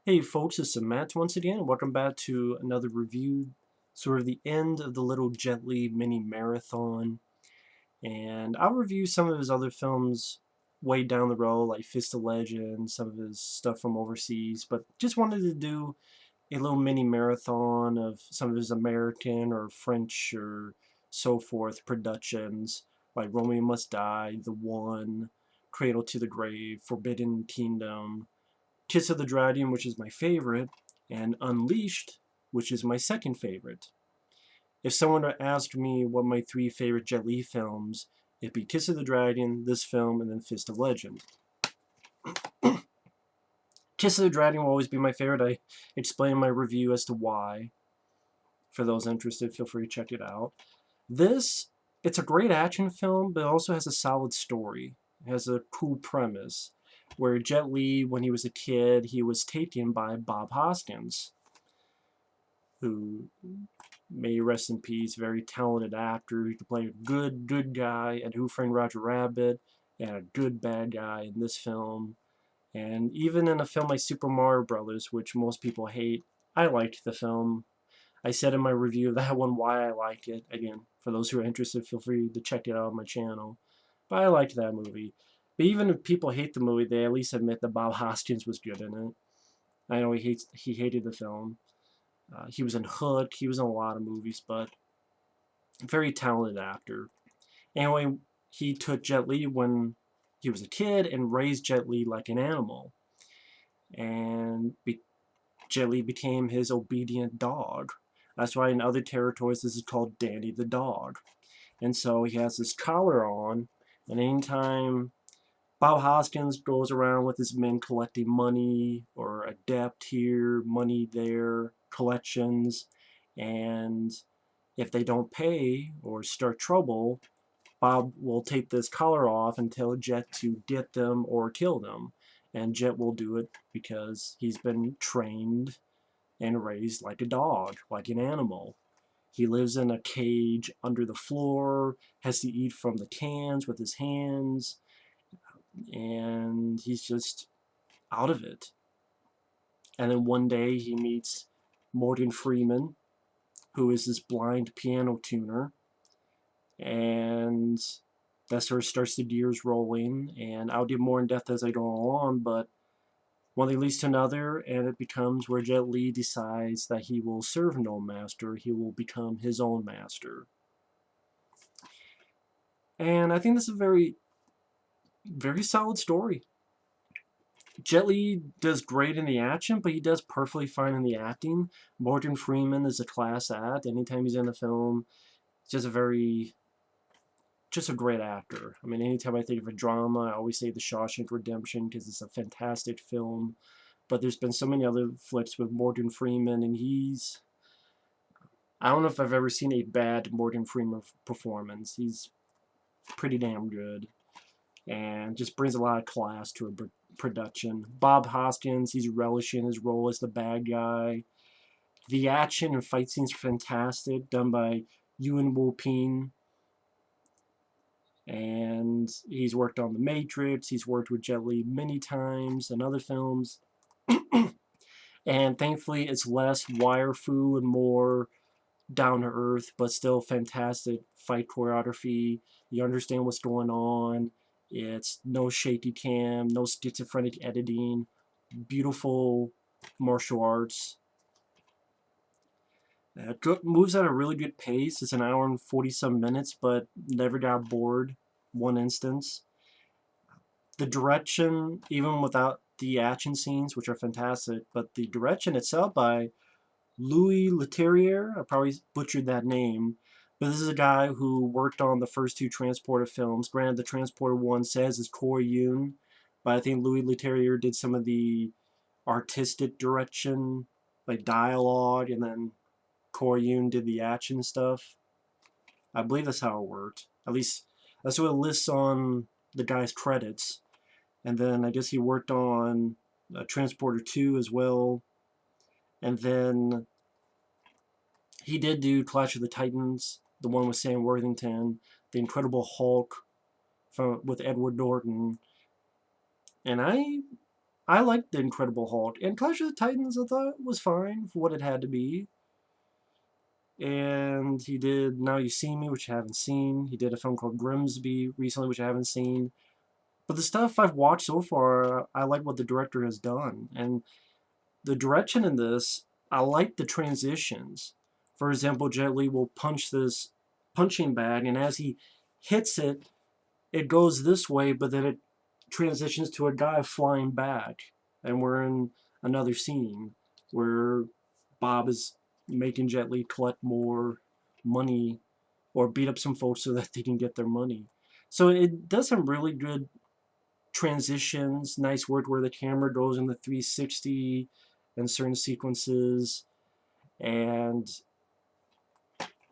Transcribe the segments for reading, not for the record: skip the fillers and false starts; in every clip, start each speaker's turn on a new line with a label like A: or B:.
A: Hey folks, it's Matt once again. Welcome back to another review, sort of the end of the little Jet Li mini marathon. And I'll review some of his other films way down the road, like Fist of Legend, some of his stuff from overseas. But just wanted to do a little mini marathon of some of his American or French or so forth productions, like Romeo Must Die, The One, Cradle to the Grave, Forbidden Kingdom, Kiss of the Dragon, which is my favorite, and Unleashed, which is my second favorite. If someone were to ask me what my three favorite Jet Li films, it'd be Kiss of the Dragon, this film, and then Fist of Legend. Kiss of the Dragon will always be my favorite. I explain in my review as to why. For those interested, feel free to check it out. This, it's a great action film, but it also has a solid story. It has a cool premise, where Jet Li, when he was a kid, he was taken by Bob Hoskins, who, may rest in peace, very talented actor. He could play a good guy at Who Framed Roger Rabbit, and a good bad guy in this film. And even in a film like Super Mario Brothers, which most people hate, I liked the film. I said in my review of that one why I liked it. Again, for those who are interested, feel free to check it out on my channel. But I liked that movie. But even if people hate the movie, they at least admit that Bob Hoskins was good in it. I know he hated the film. He was in Hook. He was in a lot of movies, but very talented actor. Anyway, he took Jet Li when he was a kid and raised Jet Li like an animal. And Jet Li became his obedient dog. That's why in other territories this is called Danny the dog. And so he has this collar on, and anytime Bob Hoskins goes around with his men collecting money or a debt here, money there, collections, and if they don't pay or start trouble, Bob will take this collar off and tell Jet to get them or kill them. And Jet will do it because he's been trained and raised like a dog, like an animal. He lives in a cage under the floor, has to eat from the cans with his hands, and he's just out of it. And then one day he meets Morgan Freeman, who is this blind piano tuner, and that sort of starts the gears rolling. And I'll get more in depth as I go along, but one thing leads to another, and it becomes where Jet Li decides that he will serve no master, he will become his own master. And I think this is a very solid story. Jet Li does great in the action, but he does perfectly fine in the acting. Morgan Freeman is a class act. Anytime he's in a film, it's just a great actor. I mean, anytime I think of a drama, I always say The Shawshank Redemption because it's a fantastic film. But there's been so many other flicks with Morgan Freeman, and I don't know if I've ever seen a bad Morgan Freeman performance. He's pretty damn good and just brings a lot of class to a production. Bob Hoskins, he's relishing his role as the bad guy. The action and fight scenes are fantastic, done by Ewan Wolpine. And he's worked on The Matrix, he's worked with Jet Li many times in other films. And thankfully, it's less wire fu and more down to earth, but still fantastic fight choreography. You understand what's going on. It's no shaky cam, no schizophrenic editing, beautiful martial arts. Moves at a really good pace. It's an hour and 40 some minutes, but never got bored one instance. The direction, even without the action scenes, which are fantastic, but the direction itself by Louis Leterrier, I probably butchered that name, but this is a guy who worked on the first two Transporter films. Granted, the Transporter one says it's Corey Yun, but I think Louis Leterrier did some of the artistic direction, like dialogue, and then Corey Yun did the action stuff. I believe that's how it worked. At least that's what it lists on the guy's credits. And then I guess he worked on Transporter 2 as well. And then he did do Clash of the Titans, the one with Sam Worthington, The Incredible Hulk with Edward Norton. And I liked The Incredible Hulk. And Clash of the Titans, I thought was fine for what it had to be. And he did Now You See Me, which I haven't seen. He did a film called Grimsby recently, which I haven't seen. But the stuff I've watched so far, I like what the director has done. And the direction in this, I like the transitions. For example, Jet Li will punch this punching bag, and as he hits it, it goes this way, but then it transitions to a guy flying back. And we're in another scene where Bob is making Jet Li collect more money or beat up some folks so that they can get their money. So it does some really good transitions, nice work where the camera goes in the 360 in certain sequences, and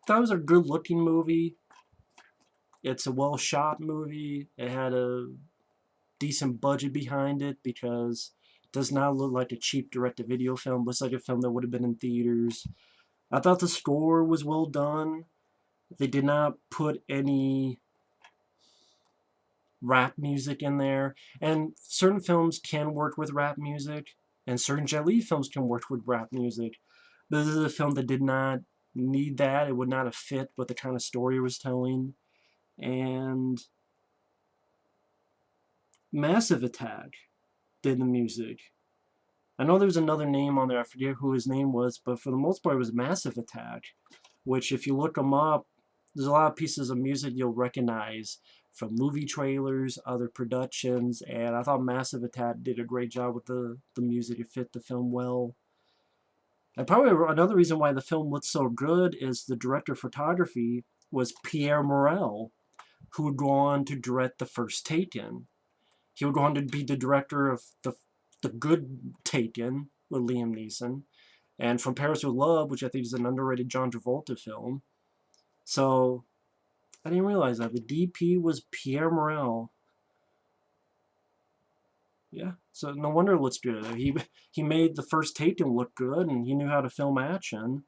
A: that was a good looking movie. It's a well shot movie. It had a decent budget behind it because it does not look like a cheap direct to video film. It looks like a film that would have been in theaters. I thought the score was well done. They did not put any rap music in there. And certain films can work with rap music, and certain Jet Li films can work with rap music. But this is a film that did not need that. It would not have fit what the kind of story it was telling. And Massive Attack did the music. I know there's another name on there. I forget who his name was, but for the most part, it was Massive Attack, which, if you look them up, there's a lot of pieces of music you'll recognize from movie trailers, other productions, and I thought Massive Attack did a great job with the music. It fit the film well. And probably another reason why the film looked so good is the director of photography was Pierre Morel, who would go on to direct The First Taken. He would go on to be the director of the good Taken with Liam Neeson, and From Paris with Love, which I think is an underrated John Travolta film. So I didn't realize that the DP was Pierre Morel. Yeah, so no wonder it looks good. He made The First Taken look good, and he knew how to film action.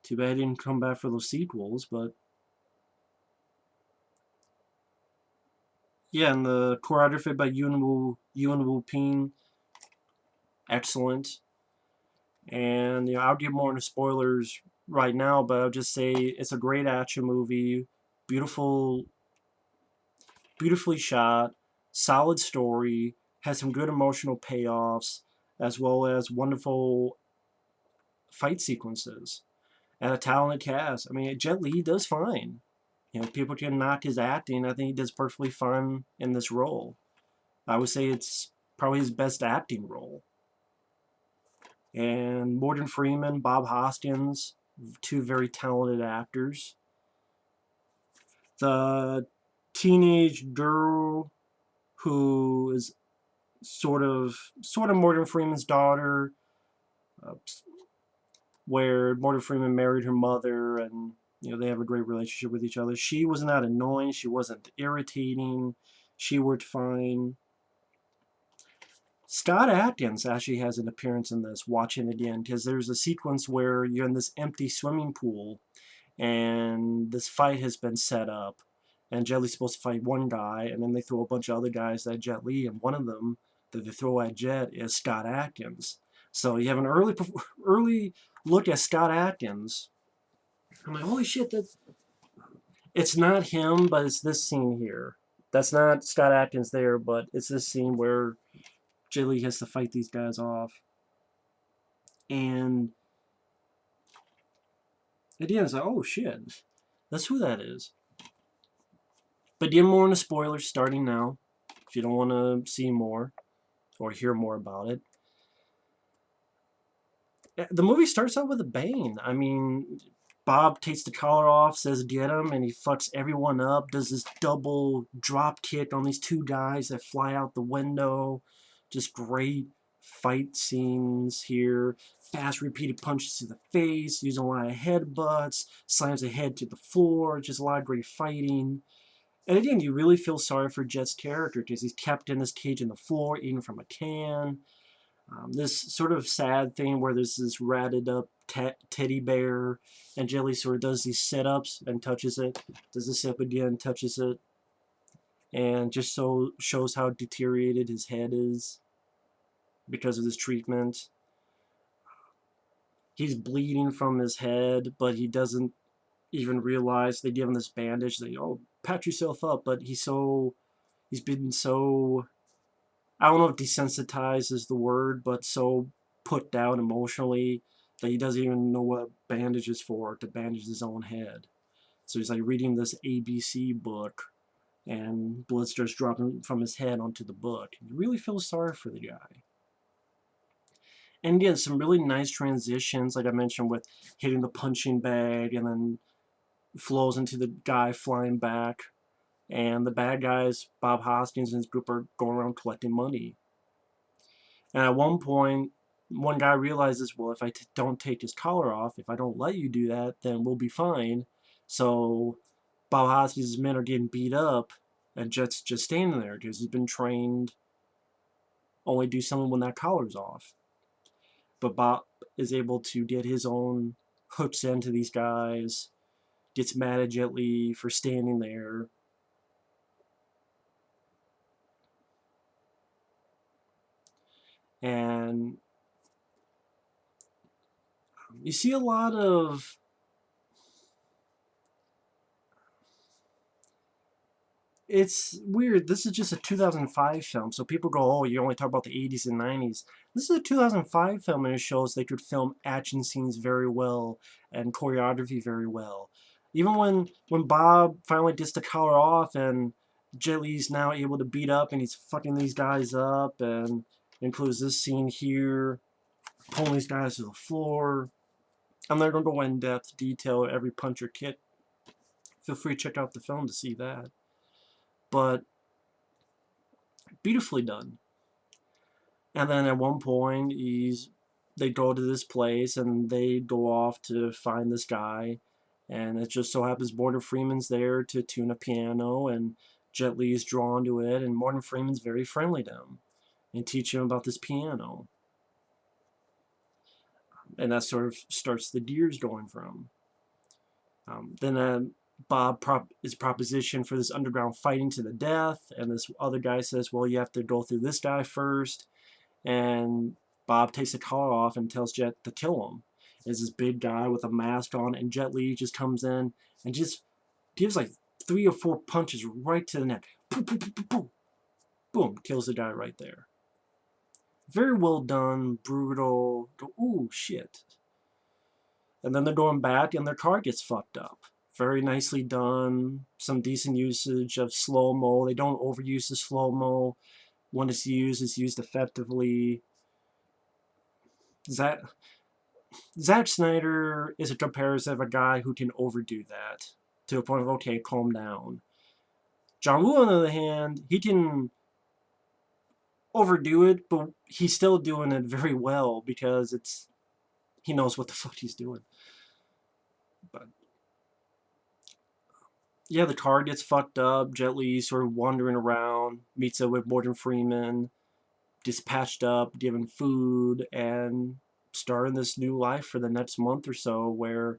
A: Too bad he didn't come back for those sequels, but yeah, and the choreography by Yuen Wu Ping, excellent. And I'll give more into spoilers right now, but I'll just say it's a great action movie, beautifully shot, solid story, has some good emotional payoffs, as well as wonderful fight sequences and a talented cast. I mean, Jet Li does fine. People can knock his acting. I think he does perfectly fine in this role. I would say it's probably his best acting role. And Morgan Freeman, Bob Hoskins, two very talented actors. The teenage girl who is sort of Morgan Freeman's daughter, uh, where Morgan Freeman married her mother, and they have a great relationship with each other. She was not annoying. She wasn't irritating. She worked fine. Scott Adkins actually has an appearance in this, watching again, because there's a sequence where you're in this empty swimming pool and this fight has been set up, and Jet Li's supposed to fight one guy, and then they throw a bunch of other guys at Jet Li, and one of them that they throw at Jet is Scott Adkins. So you have an early look at Scott Adkins. I'm like, holy shit, it's not him, but it's this scene here. That's not Scott Adkins there, but it's this scene where Jet Li has to fight these guys off. And at the end, it's like, oh shit, that's who that is. But get more into spoilers starting now, if you don't want to see more or hear more about it. The movie starts out with a bang. I mean, Bob takes the collar off, says get him, and he fucks everyone up, does this double drop kick on these two guys that fly out the window. Just great fight scenes here. Fast repeated punches to the face, using a lot of headbutts, slams the head to the floor, just a lot of great fighting. And again, you really feel sorry for Jet's character because he's kept in this cage in the floor, eating from a can. This sort of sad thing where there's this ratted up teddy bear, and Jelly sort of does these sit-ups and touches it, does the sit-up again, touches it. and just so shows how deteriorated his head is because of this treatment. He's bleeding from his head, but he doesn't even realize. They give him this bandage. They, oh, patch yourself up, but he's been so, I don't know if desensitized is the word, but so put down emotionally that he doesn't even know what bandage is for, to bandage his own head. So he's like reading this ABC book, and blood starts dropping from his head onto the book. You really feel sorry for the guy. And yeah, some really nice transitions, like I mentioned, with hitting the punching bag and then flows into the guy flying back. And the bad guys, Bob Hoskins and his group, are going around collecting money. And at one point, one guy realizes, well, if I don't take his collar off, if I don't let you do that, then we'll be fine. So Bob Hoskins' men are getting beat up, and Jet's just standing there because he's been trained only do something when that collar's off. But Bob is able to get his own hooks into these guys, gets mad at Jet Li for standing there. And you see a lot of, it's weird. This is just a 2005 film, so people go, oh, you only talk about the 80s and 90s. This is a 2005 film, and it shows they could film action scenes very well and choreography very well. Even when Bob finally gets the collar off and Jet Li's now able to beat up and he's fucking these guys up, and includes this scene here, pulling these guys to the floor. I'm not going to go in depth detail every punch or kick. Feel free to check out the film to see that. But beautifully done. And then at one point, they go to this place and they go off to find this guy. And it just so happens Morgan Freeman's there to tune a piano, and Jet Li is drawn to it, and Morgan Freeman's very friendly to him and teach him about this piano. And that sort of starts the gears going for him. Then Bob is propositioned for this underground fighting to the death, and this other guy says, well, you have to go through this guy first. And Bob takes the collar off and tells Jet to kill him. There's this big guy with a mask on, and Jet Li just comes in and just gives like 3 or 4 punches right to the neck. Boom, boom, boom, boom, boom. Boom, kills the guy right there. Very well done, brutal. Ooh, shit. And then they're going back, and their car gets fucked up. Very nicely done. Some decent usage of slow-mo. They don't overuse the slow-mo. When it's used effectively. Zack Snyder is a comparison of a guy who can overdo that to a point of, okay, calm down. John Woo, on the other hand, he can overdo it, but he's still doing it very well because he knows what the fuck he's doing. But yeah, the car gets fucked up. Jet Li sort of wandering around, meets up with Morgan Freeman, gets patched up, given food, and starting this new life for the next month or so where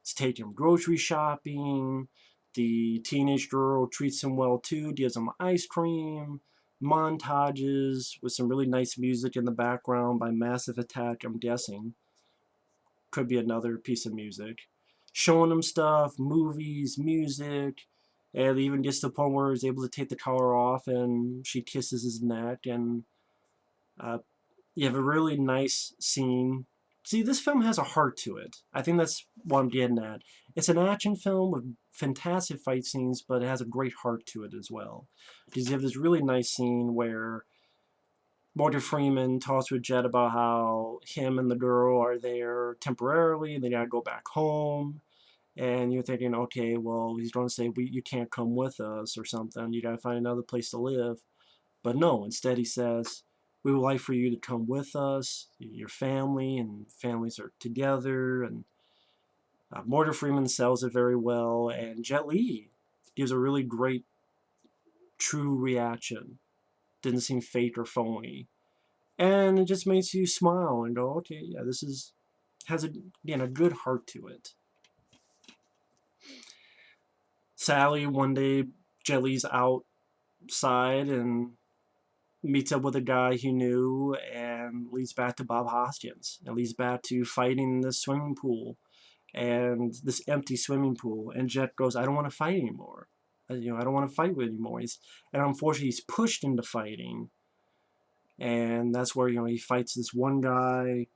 A: it's taking him grocery shopping. The teenage girl treats him well too, gives him ice cream, montages with some really nice music in the background by Massive Attack, I'm guessing. Could be another piece of music. Showing him stuff, movies, music, and even gets to the point where he's able to take the collar off and she kisses his neck, and uh, you have a really nice scene. See, this film has a heart to it. I think that's what I'm getting at. It's an action film with fantastic fight scenes, but it has a great heart to it as well. Because you have this really nice scene where Morgan Freeman talks with Jet about how him and the girl are there temporarily, and they gotta go back home. And you're thinking, okay, well, he's going to say, you can't come with us or something. You gotta find another place to live. But no, instead he says, we would like for you to come with us, your family, and families are together. And Morgan Freeman sells it very well, and Jet Li gives a really great, true reaction. Didn't seem fake or phony. And it just makes you smile and go, okay, yeah, has a good heart to it. Sally, one day, Jet Li's out side and meets up with a guy he knew and leads back to Bob Hoskins and leads back to fighting in this swimming pool and this empty swimming pool. And Jet goes, I don't want to fight anymore. I don't want to fight anymore. And unfortunately, he's pushed into fighting. And that's where, he fights this one guy.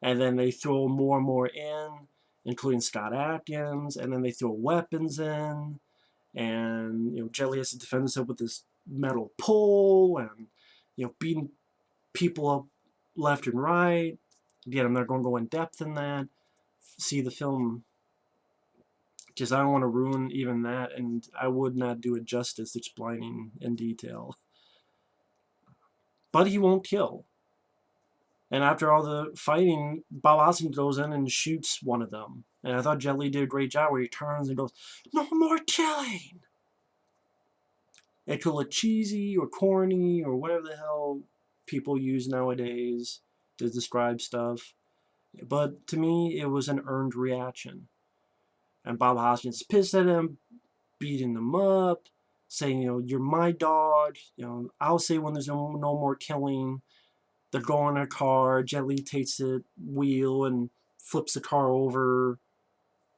A: And then they throw more and more in, including Scott Atkins. And then they throw weapons in. And, Jelly has to defend himself with this metal pole and, beating people up left and right. Again, I'm not going to go in depth in that. See the film. Just I don't want to ruin even that, and I would not do it justice explaining in detail. But he won't kill. And after all the fighting, Bob Hoskins goes in and shoots one of them. And I thought Jet Li did a great job where he turns and goes, no more killing! It could look cheesy or corny or whatever the hell people use nowadays to describe stuff. But to me, it was an earned reaction. And Bob Hoskins is pissed at him, beating them up, saying, you're my dog. I'll say when there's no more killing. They're going in a car. Jet Li takes the wheel and flips the car over,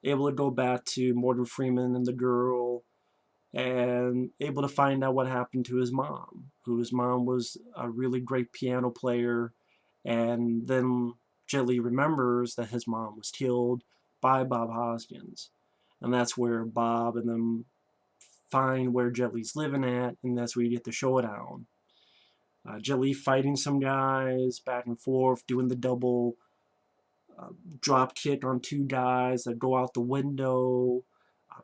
A: able to go back to Morgan Freeman and the girl, and able to find out what happened to his mom, whose mom was a really great piano player. And then Jet Li remembers that his mom was killed by Bob Hoskins. And that's where Bob and them find where Jet Li's living at, and that's where you get the showdown. Jet Li fighting some guys back and forth, doing the double drop kick on two guys that go out the window.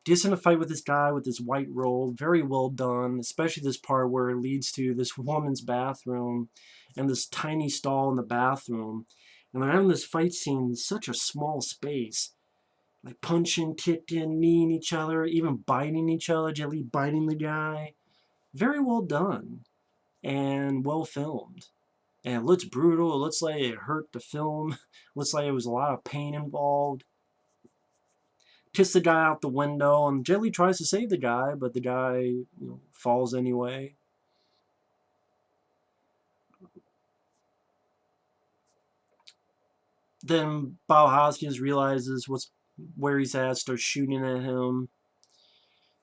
A: Just in a fight with this guy with this white robe, very well done, especially this part where it leads to this woman's bathroom and this tiny stall in the bathroom. And they're having this fight scene in such a small space. Like punching, kicking, kneeing each other, even biting each other, Jet Li biting the guy. Very well done and well filmed. And it looks brutal. It looks like it hurt the film. It looks like there was a lot of pain involved. Kiss the guy out the window, and Jet Li tries to save the guy, but the guy falls anyway. Then Bob Hoskins realizes where he's at, starts shooting at him.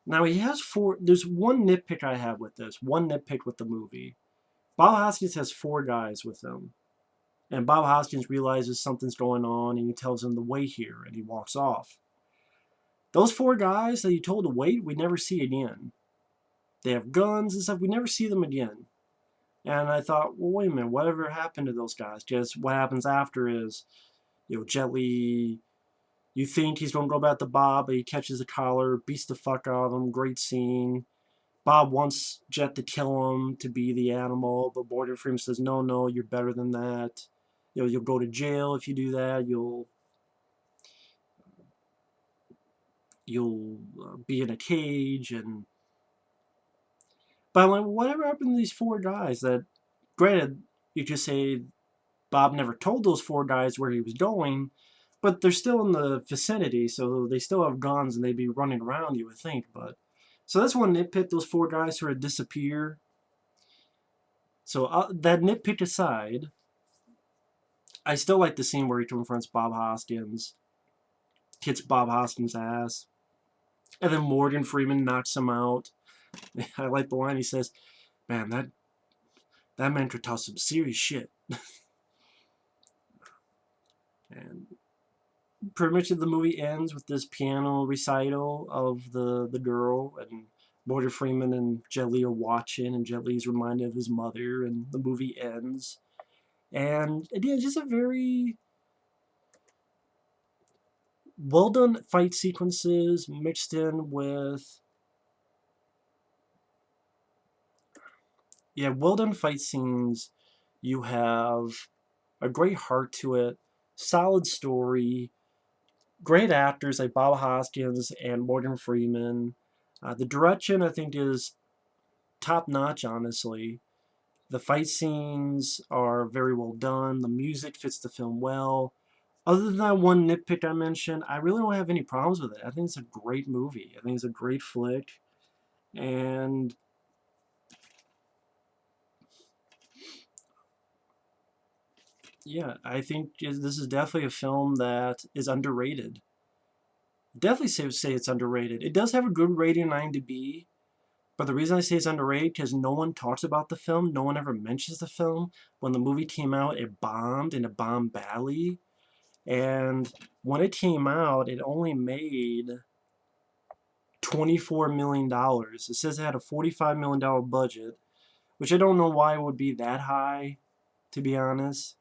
A: Now he has four. There's one nitpick I have with this. One nitpick with the movie. Bob Hoskins has four guys with him. And Bob Hoskins realizes something's going on and he tells him to wait here and he walks off. Those four guys that he told to wait, we never see again. They have guns and stuff, we never see them again. And I thought, well, wait a minute, whatever happened to those guys? Just what happens after is, Jet Li, you think he's going to go back to Bob, but he catches the collar, beats the fuck out of him, great scene. Bob wants Jet to kill him to be the animal, but Morgan Freeman says, no, you're better than that. You'll go to jail if you do that. You'll be in a cage. But I'm like, whatever happened to these four guys? That, granted, you could say Bob never told those four guys where he was going, but they're still in the vicinity, so they still have guns and they'd be running around, you would think. But so that's one nitpick. Those four guys sort of disappear. So that nitpick aside, I still like the scene where he confronts Bob Hoskins, kicks Bob Hoskins' ass, and then Morgan Freeman knocks him out. I like the line he says, "Man, that man could talk some serious shit." And pretty much the movie ends with this piano recital of the girl, and Morgan Freeman and Jet Li are watching, and Jet Li's reminded of his mother, and the movie ends. And yeah, just a very well done fight sequences mixed in with well done fight scenes. You have a great heart to it, solid story, great actors like Bob Hoskins and Morgan Freeman. The direction I think is top notch, honestly. The fight scenes are very well done. The music fits the film well. Other than that one nitpick I mentioned, I really don't have any problems with it. I think it's a great movie. I think it's a great flick. And Yeah, I think this is definitely a film that is underrated. Definitely say it's underrated. It does have a good rating on IMDb, but the reason I say it's underrated because no one talks about the film. No one ever mentions the film. When the movie came out, it bombed and it bombed badly. And when it came out, it only made $24 million. It says it had a $45 million budget, which I don't know why it would be that high, to be honest.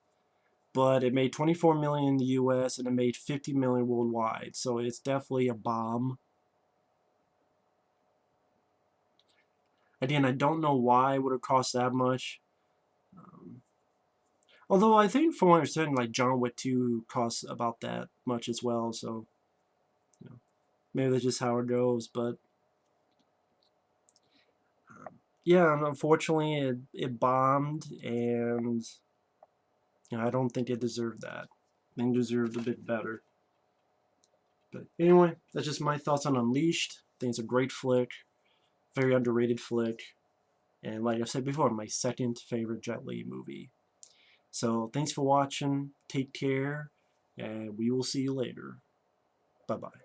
A: But it made 24 million in the US and it made 50 million worldwide. So it's definitely a bomb. Again, I don't know why it would have cost that much. Um, Although I think from what I understand, like John Wick 2 costs about that much as well. So you know, maybe that's just how it goes. But yeah, unfortunately, it bombed, and I don't think it deserved that. They deserved a bit better. But anyway, that's just my thoughts on Unleashed. I think it's a great flick, very underrated flick, and like I said before, my second favorite Jet Li movie. So thanks for watching. Take care, and we will see you later. Bye bye.